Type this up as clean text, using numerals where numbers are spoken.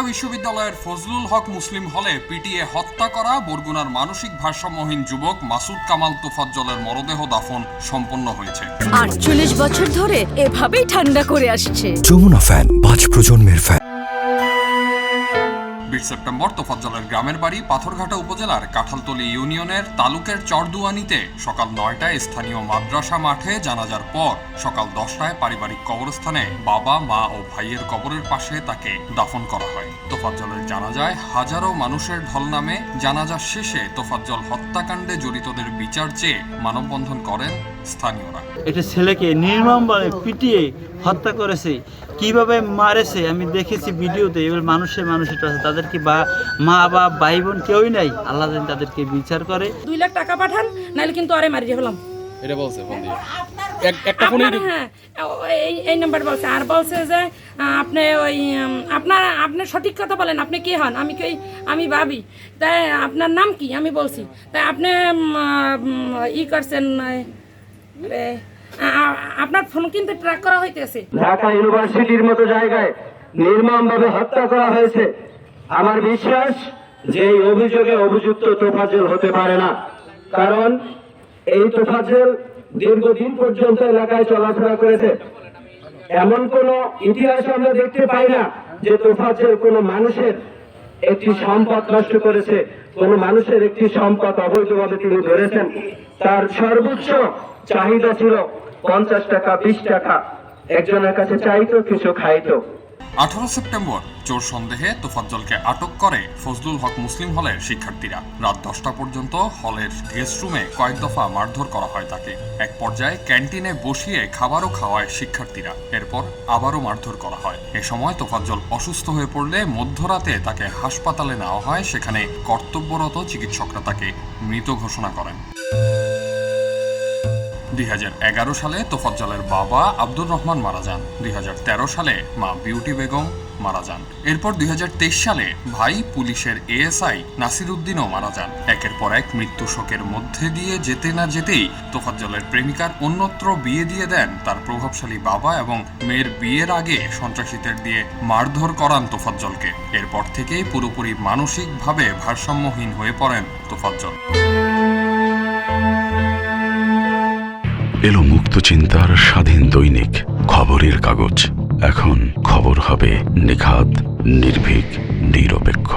বিশ্ববিদ্যালয়ের ফজলুল হক মুসলিম হলে পিটিয়ে হত্যা করা বরগুনার মানসিক ভারসাম্যহীন যুবক মাসুদ কামাল তোফাজ্জলের মরদেহ দাফন সম্পন্ন হয়েছে। ৪৮ বছর ধরে এভাবেই ঠান্ডা করে আসছে। যমুনা ফ্যান, ৫ প্রজন্মের ফ্যান। ২০ সেপ্টেম্বর তোফাজ্জলের গ্রামের বাড়ি পাথরঘাটা উপজেলার কাঁঠালতলী ইউনিয়নের তালুকের চরদুয়ানিতে সকাল ৯টায় স্থানীয় মাদ্রাসা মাঠে জানাজার পর সকাল ১০টায় পারিবারিক কবরস্থানে বাবা, মা ও ভাইয়ের কবরের পাশে তাকে দাফন করা হয়। তোফাজ্জলের জানাজায় হাজারো মানুষের ঢল নামে। জানাজা শেষে তোফাজ্জল হত্যাকাণ্ডে জড়িতদের বিচার চেয়ে মানববন্ধন করেন স্থানীয়রা। এটা ছেলেকে নির্মমভাবে পিটিয়ে হত্যা করেছে, কিভাবে মারেছে আমি দেখেছি ভিডিওতে। এবার মানুষের তাদেরকে মা বা ভাই বোন কেউই নাই, আল্লাহ তাদেরকে বিচার করে। 2 লাখ টাকা পাঠান, নাহলে কিন্তু আরে মারিয়ে ফেলাম। এটা বলছে ফোন দিয়ে একটা ফোনে। হ্যাঁ, এই নাম্বার বলছে। আর বলছে যে আপনি ওই আপনি সঠিক কথা বলেন, আপনি কে হন? আমি ভাবি। তাই আপনার নাম কি? আমি বলছি। তাই আপনি করছেন, আপনার ফোন কিন্তু ট্র্যাক করা হইতেছে। ঢাকা ইউনিভার্সিটির মতো জায়গায় নির্মমভাবে হত্যা করা হয়েছে। আমার বিশ্বাস যে এই অভিযোগে অভিযুক্ত তোফাজ্জল হতে পারে না, কারণ এই তোফাজ্জল দীর্ঘদিন পর্যন্ত এলাকায় চলাফেরা করেছে। এমন কোন ইতিহাস আমরা দেখতে পাই না যে তোফাজ্জল কোনো মানুষের একটি সম্পদ নষ্ট করেছে, কোন মানুষের একটি সম্পদ অবৈধভাবে তিনি ধরেছেন। তার সর্বোচ্চ চাহিদা ছিল 50 টাকা, 20 টাকা। একজনের কাছে চাইতো, কিছু খাইতো। 18 সেপ্টেম্বর চোর সন্দেহে তোফাজ্জলকে আটক করে ফজলুল হক মুসলিম হলের শিক্ষার্থীরা। রাত 10টা পর্যন্ত হলের গেস্ট রুমে কয়েক দফা মারধর করা হয় তাকে। এক পর্যায়ে ক্যান্টিনে বসিয়ে খাবারও খাওয়ায় শিক্ষার্থীরা। এরপর আবারও মারধর করা হয়। এ সময় তোফাজ্জল অসুস্থ হয়ে পড়লে মধ্যরাতে তাকে হাসপাতালে নেওয়া হয়। সেখানে কর্তব্যরত চিকিৎসকরা তাকে মৃত ঘোষণা করেন। 2011 সালে তোফাজ্জলের বাবা আব্দুর রহমান মারা যান। 2013 সালে মা বিউটি বেগম মারা যান। এরপর 2023 সালে ভাই পুলিশের এএসআই নাসির উদ্দিনও মারা যান। একের পর এক মৃত্যু শোকের মধ্যে দিয়ে যেতে না যেতেই তোফাজ্জলের প্রেমিকার অন্যত্র বিয়ে দিয়ে দেন তার প্রভাবশালী বাবা এবং মেয়ের বিয়ের আগে সন্ত্রাসীদের দিয়ে মারধর করান তোফাজ্জলকে। এরপর থেকেই পুরোপুরি মানসিকভাবে ভারসাম্যহীন হয়ে পড়েন তোফাজ্জল। এলো মুক্ত চিন্তার স্বাধীন দৈনিক খবরের কাগজ। এখন খবর হবে নিখাত, নির্ভীক, নিরপেক্ষ।